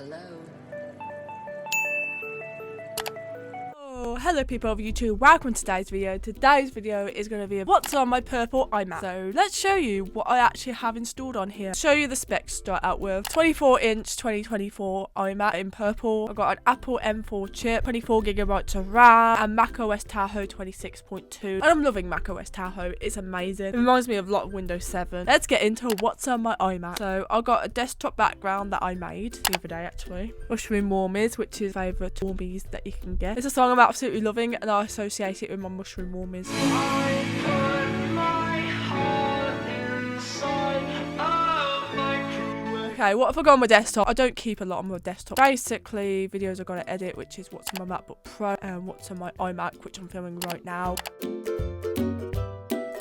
Hello. Oh, hello people of YouTube, welcome to today's video. Today's video is going to be what's on my purple iMac. So let's show you what I actually have installed on here. Show you the specs to start out with. 24-inch 2024 iMac in purple. I've got an Apple M4 chip, 24GB of RAM, and macOS Tahoe 26.2. And I'm loving macOS Tahoe, it's amazing. It reminds me of a lot of Windows 7. Let's get into what's on my iMac. So I've got a desktop background that I made the other day actually. Mushroom Warmies, which is favourite warmies that you can get. It's a song I'm absolutely loving and I associate it with my mushroom warmies. Okay, what have I got on my desktop? I don't keep a lot on my desktop. Basically, videos I've got to edit, which is what's on my MacBook Pro and what's on my iMac, which I'm filming right now.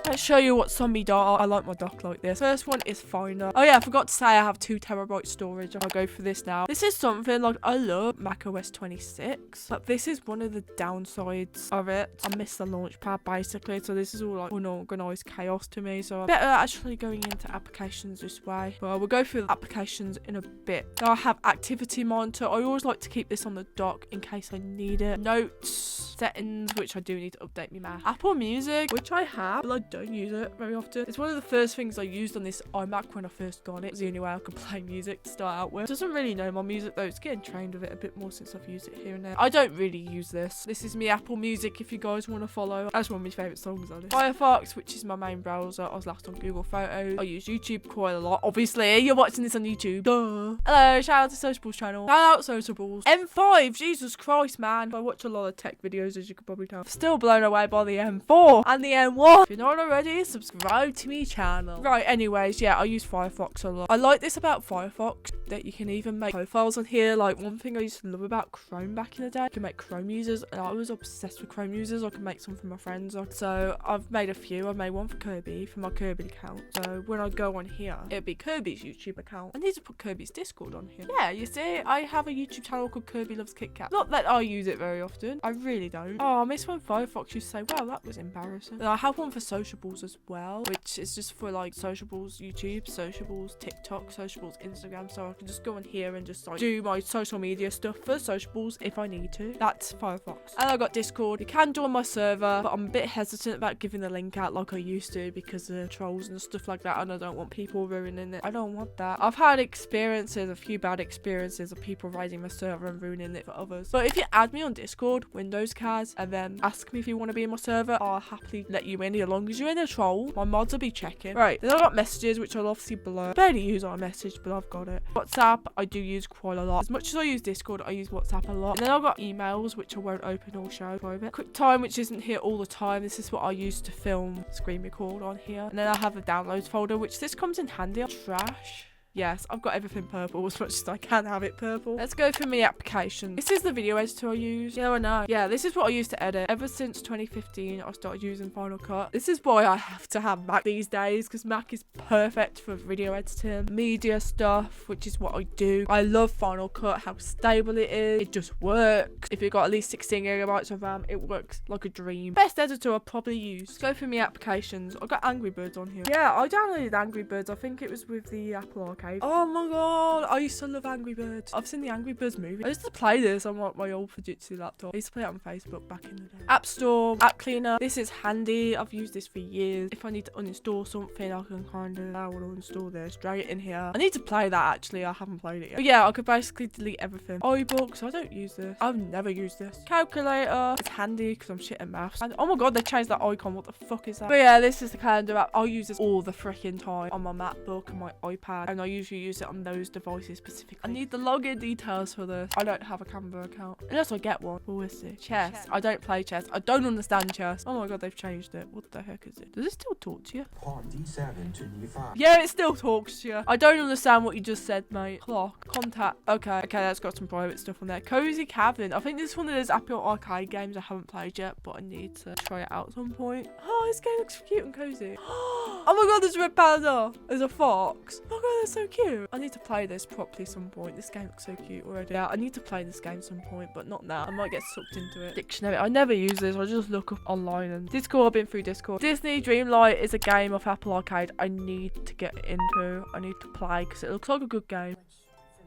Let's show you what's on my dock. I like my dock like this. First one is Finder. Oh yeah, I forgot to say I have 2TB storage. I'll go for this now. This is something like I love macOS 26, but this is one of the downsides of it. I miss the launchpad basically, so this is all like unorganized chaos to me. So I'm better actually going into applications this way. Well, we'll go through the applications in a bit. Now I have Activity Monitor. I always like to keep this on the dock in case I need it. Notes, settings, which I do need to update my Mac. Apple Music, which I have, but I don't use it very often. It's one of the first things I used on this iMac when I first got it. It's the only way I could play music to start out with. It doesn't really know my music though. It's getting trained with it a bit more since I've used it here and there. I don't really use this. This is me Apple Music if you guys want to follow. That's one of my favourite songs on it. Firefox, which is my main browser. I was last on Google Photos. I use YouTube quite a lot. Obviously, you're watching this on YouTube. Duh. Hello, shout out to Sociables channel. Shout out Sociables. M5, Jesus Christ, man. I watch a lot of tech videos as you could probably tell. Still blown away by the M4 and the M1. If you're not already, subscribe to me channel. Right, anyways, yeah, I use Firefox a lot. I like this about Firefox, that you can even make profiles on here. Like, one thing I used to love about Chrome back in the day, you can make Chrome users, and I was obsessed with Chrome users. I can make some for my friends. So I've made a few. I've made one for Kirby, for my Kirby account. So when I go on here, it'll be Kirby's YouTube account. I need to put Kirby's Discord on here. Yeah, you see, I have a YouTube channel called Kirby Loves Kit Kat. Not that I use it very often. I really don't. Oh, I miss when Firefox used to say, wow, that was embarrassing. And I have one for Sociables as well, which is just for like Sociables YouTube, Sociables TikTok, Sociables Instagram, so I can just go on here and just like do my social media stuff for Sociables if I need to. That's Firefox. And I got Discord. You can join my server, but I'm a bit hesitant about giving the link out like I used to because of trolls and stuff like that, and I don't want people ruining it. I don't want that. I've had experiences, a few bad experiences of people raiding my server and ruining it for others. But if you add me on Discord, Windows Kaz, and then ask me if you want to be in my server, I'll happily let you in as long as you're in a troll. My mods will be checking. Right, then I've got messages, which I'll obviously blur. I barely use iMessage, but I've got it. WhatsApp, I do use quite a lot. As much as I use Discord, I use WhatsApp a lot. And then I've got emails, which I won't open or show private. QuickTime, which isn't here all the time. This is what I use to film, screen record on here. And then I have a downloads folder, which this comes in handy. Trash. Yes, I've got everything purple as much as I can have it purple. Let's go through my application. This is the video editor I use. Yeah, I know. Yeah, this is what I use to edit. Ever since 2015, I started using Final Cut. This is why I have to have Mac these days, because Mac is perfect for video editing, media stuff, which is what I do. I love Final Cut, how stable it is. It just works. If you've got at least 16GB of RAM, it works like a dream. Best editor I'll probably use. Let's go through my applications. I've got Angry Birds on here. Yeah, I downloaded Angry Birds. I think it was with the Apple Arcade. Oh my god, I used to love Angry Birds. I've seen the Angry Birds movie. I used to play this on my old Fujitsu laptop. I used to play it on Facebook back in the day. App Store, App Cleaner. This is handy. I've used this for years. If I need to uninstall something, I can kind of uninstall this straight in here. I need to play that actually. I haven't played it yet. But yeah, I could basically delete everything. iBooks, I don't use this. I've never used this. Calculator, it's handy because I'm shit at maths. And oh my god, they changed that icon. What the fuck is that? But yeah, this is the calendar app. I use this all the freaking time on my MacBook and my iPad, and I usually use it on those devices specifically. I need the login details for this. I don't have a Canva account unless I get one. But we'll see. Chess. I don't play chess. I don't understand chess. Oh my god, they've changed it. What the heck is it? Does it still talk to you? Pawn d7 to d5. Yeah, it still talks to you. I don't understand what you just said, mate. Clock. Contact. Okay, that's got some private stuff on there. Cozy Cabin. I think this is one of those Apple Arcade games I haven't played yet, but I need to try it out at some point. Oh, this game looks cute and cozy. Oh my god, there's a red panda. There's a fox. Oh my god, that's so cute. I need to play this properly some point. This game looks so cute already. Yeah, I need to play this game some point, but not now. I might get sucked into it. Dictionary. I never use this. I just look up online and Discord. I've been through Discord. Disney Dreamlight is a game of Apple Arcade I need to get into. I need to play because it looks like a good game.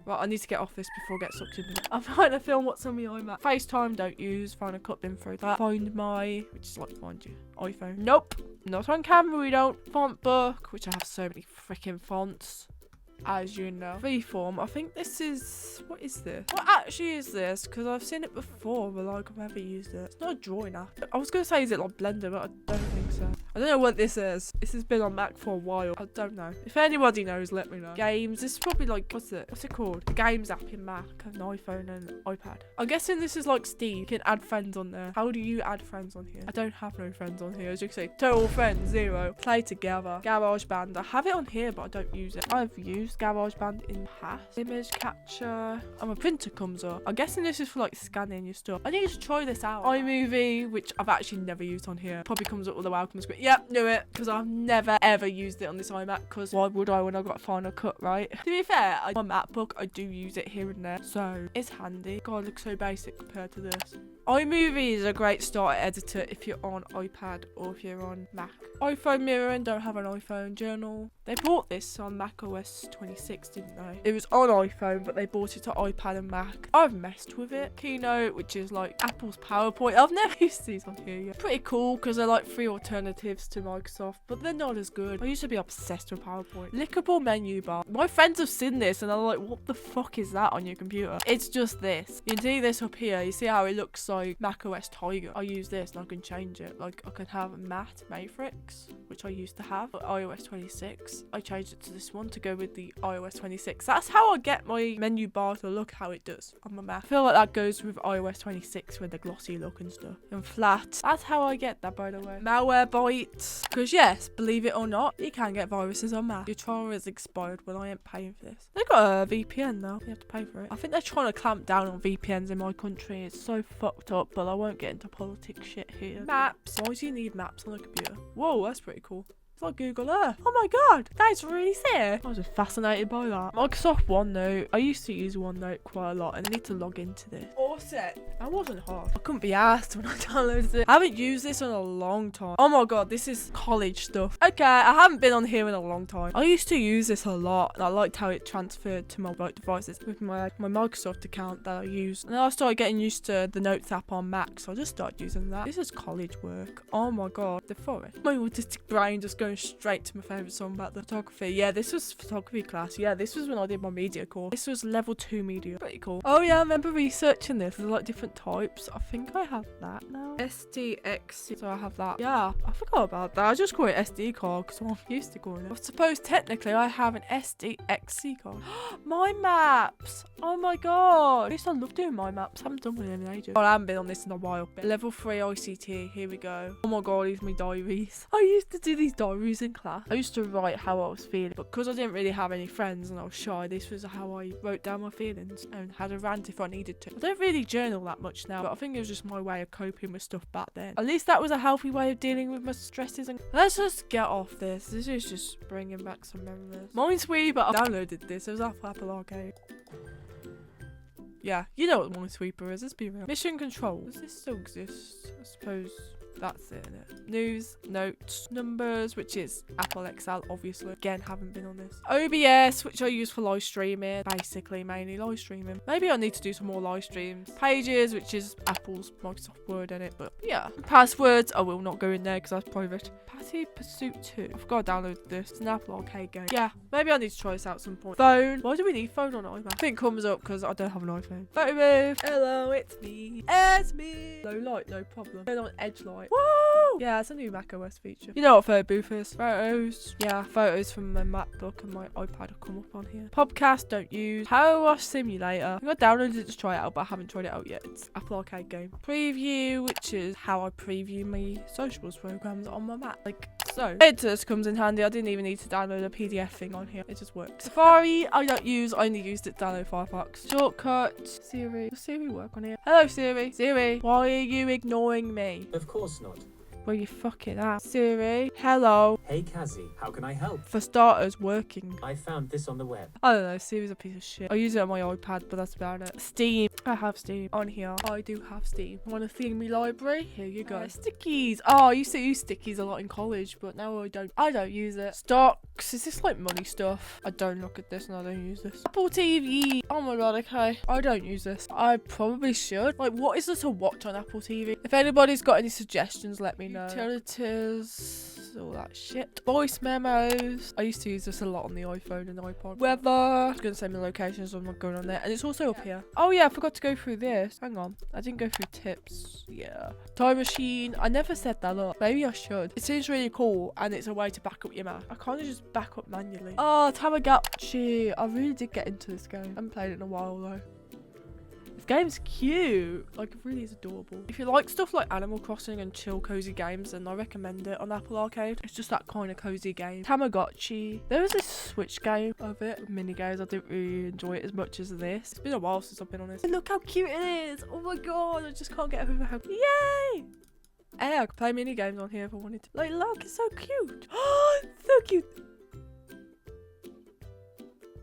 Right, I need to get off this before I get sucked into it. I'm trying to film what's on my iMac. FaceTime, don't use. Find a cut, been through that. Find my, which is like find you, iPhone. Nope. Not on camera, we don't. Font book, which I have so many freaking fonts. As you know. Freeform. I think this is... What is this? What actually is this? Because I've seen it before, but like I've never used it. It's not a drawing app. I was going to say is it like Blender, but I don't think so. I don't know what this is. This has been on Mac for a while. I don't know. If anybody knows, let me know. Games. This is probably like... What's it called? The Games app in Mac and iPhone and iPad. I'm guessing this is like Steam. You can add friends on there. How do you add friends on here? I don't have no friends on here. As you can see, total friends, 0. Play together. GarageBand. I have it on here, but I don't use it. I've used GarageBand in the past. Image capture. And my printer comes up. I'm guessing this is for like scanning your stuff. I need to try this out. iMovie, which I've actually never used on here. Probably comes up with a welcome screen. Yep, knew it. Because I've never ever used it on this iMac. Because why would I when I got Final Cut, right? To be fair, on my MacBook, I do use it here and there. So it's handy. God, it looks so basic compared to this. iMovie is a great starter editor if you're on iPad or if you're on Mac. iPhone mirroring, don't have an iPhone. Journal. They bought this on macOS 26, didn't they? It was on iPhone, but they bought it to iPad and Mac. I've messed with it. Keynote, which is like Apple's PowerPoint. I've never used these on here yet. Pretty cool because they're like free alternatives to Microsoft, but they're not as good. I used to be obsessed with PowerPoint. Clickable menu bar. My friends have seen this and they're like, what the fuck is that on your computer? It's just this. You can see this up here. You see how it looks like macOS Tiger. I use this and I can change it. Like I can have matte matrix, which I used to have, but iOS 26. I changed it to this one to go with the iOS 26. That's how I get my menu bar to look how it does on my Mac. I feel like that goes with iOS 26 with the glossy look and stuff. And flat. That's how I get that, by the way. Malwarebytes. Because yes, believe it or not, you can get viruses on Mac. Your trial is expired. Well, I ain't paying for this. They got a VPN now. You have to pay for it. I think they're trying to clamp down on VPNs in my country. It's so fucked up, but I won't get into politics shit here. Maps. Why do you need maps on a computer? Whoa, that's pretty cool. It's like Google Earth. Oh my god, that's really sick. I was just fascinated by that. Microsoft OneNote. I used to use OneNote quite a lot and I need to log into this. Awesome. That wasn't hard. I couldn't be asked when I downloaded it. I haven't used this in a long time. Oh my god, this is college stuff. Okay, I haven't been on here in a long time. I used to use this a lot and I liked how it transferred to mobile devices with my Microsoft account that I used. And then I started getting used to the Notes app on Mac, so I just started using that. This is college work. Oh my god, the forest. My autistic brain just going straight to my favourite song about the photography. Yeah, this was photography class. Yeah, this was when I did my media course. This was level 2 media. Pretty cool. Oh yeah, I remember researching this. There's like different types. I think I have that now. SDX. So I have that. Yeah, I forgot about that. I just call it SD card because I'm used to calling it. I suppose technically I have an SDXC card. My maps. Oh my god. I used to love doing my maps. I haven't done one in ages. Well, I haven't been on this in a while. But level 3 ICT. Here we go. Oh my god, these are my diaries. I used to do these diaries in class. I used to write how I was feeling, but because I didn't really have any friends and I was shy, this was how I wrote down my feelings and had a rant if I needed to. I don't really journal that much now, but I think it was just my way of coping with stuff back then. At least that was a healthy way of dealing with my stresses. And let's just get off this. This is just bringing back some memories. Minesweeper, I downloaded this. It was off Apple Arcade. Yeah, you know what Minesweeper is. Let's be real. Mission Control. Does this still exist? I suppose that's it, innit? News, notes, numbers, which is Apple Excel, obviously. Again, haven't been on this. OBS, which I use for live streaming. Basically, mainly live streaming. Maybe I need to do some more live streams. Pages, which is Apple's Microsoft Word in it, but yeah. Passwords, I will not go in there because that's private. Patty Pursuit 2. I forgot to download this. It's an Apple Arcade game. Yeah, maybe I need to try this out at some point. Phone. Why do we need phone on iMac? I think it comes up because I don't have an iPhone. Photo move. Hello, it's me. It's me. Low light, no problem. Turn on edge light. Woo! Yeah, it's a new macOS feature. You know what photo booth is? Photos. Yeah, photos from my MacBook and my iPad will come up on here. Podcast, don't use. Power Wash Simulator. I downloaded it to try it out, but I haven't tried it out yet. It's Apple Arcade game. Preview, which is how I preview my socials programs on my Mac. Like so. Editors comes in handy. I didn't even need to download a PDF thing on here. It just works. Safari, I don't use. I only used it to download Firefox. Shortcut. Siri. Does Siri work on here? Hello, Siri. Siri, why are you ignoring me? Of course not. Where you fucking at? Siri, hello. Hey Kazzy, how can I help? For starters, working. I found this on the web. I don't know, Siri's a piece of shit. I use it on my iPad, but that's about it. Steam. I have Steam on here. I do have Steam. Want to theme me library? Here you go. Stickies. Oh, I used to use stickies a lot in college, but now I don't. I don't use it. Stocks. Is this like money stuff? I don't look at this and I don't use this. Apple TV. Oh my god, okay. I don't use this. I probably should. Like, what is there to watch on Apple TV? If anybody's got any suggestions, let me know. Utilities, all that shit. Voice memos. I used to use this a lot on the iPhone and iPod. Weather. I was going to say my location, so I'm not going on there. And it's also up here. Oh yeah, I forgot to go through this. Hang on. I didn't go through tips. Yeah. Time machine. I never set that up. Maybe I should. It seems really cool and it's a way to back up your Mac. I can't just back up manually. Oh, 𝓤𝓬�𝓰. I really did get into this game. I haven't played it in a while though. Game's cute. Like, it really is adorable. If you like stuff like Animal Crossing and chill cozy games, then I recommend it on Apple Arcade. It's just that kind of cozy game. 𝓤𝓬𝓷𝓰. There was this Switch game of it, mini games. I didn't really enjoy it as much as this. It's been a while since I've been on this. Look how cute it is. Oh my god, I just can't get over how. Yay! Hey, I could play mini games on here if I wanted to. Like, look, it's so cute. Oh, so cute.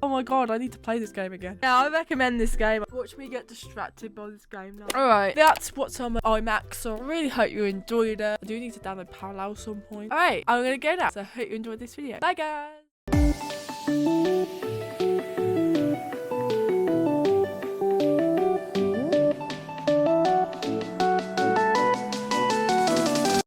Oh my god, I need to play this game again. Yeah, I recommend this game. Watch me get distracted by this game now. Alright, that's what's on my iMac, so I really hope you enjoyed it. I do need to download Parallel at some point. Alright, I'm gonna go now. So I hope you enjoyed this video. Bye guys!